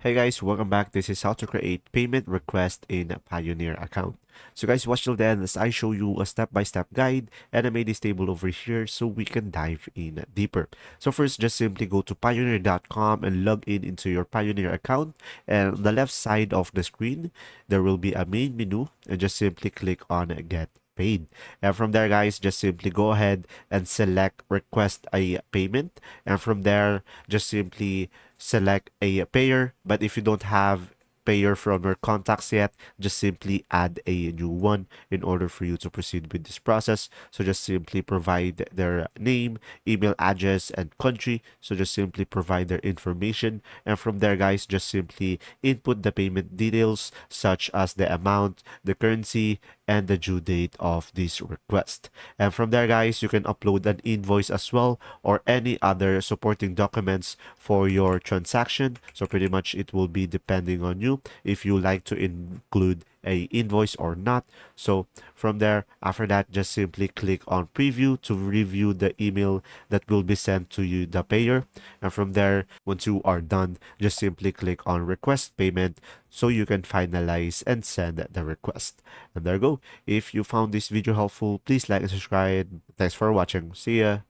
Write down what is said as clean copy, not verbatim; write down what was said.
Hey guys, welcome back. This is how to create payment request in a Payoneer account. So guys, watch till the end as I show you a step-by-step guide, and I made this table over here so we can dive in deeper. So first, just simply go to Payoneer.com and log in into your Payoneer account. And on the left side of the screen, there will be a main menu, and just simply click on Get Paid. And from there, guys, just simply go ahead and select Request a Payment. And from there, just simply select a payer. But if you don't have payer from your contacts yet, just simply add a new one in order for you to proceed with this process. So just simply provide their name, email address, and country. So just simply provide their information. And from there, guys, just simply input the payment details such as the amount, the currency, and the due date of this request. And from there, guys, you can upload an invoice as well or any other supporting documents for your transaction. So pretty much it will be depending on you if you like to include a invoice or not. So from there, after that, just simply click on preview to review the email that will be sent to you, the payer. And from there, once you are done, just simply click on request payment so you can finalize and send the request. And there you go. If you found this video helpful, please like and subscribe. Thanks for watching. See ya.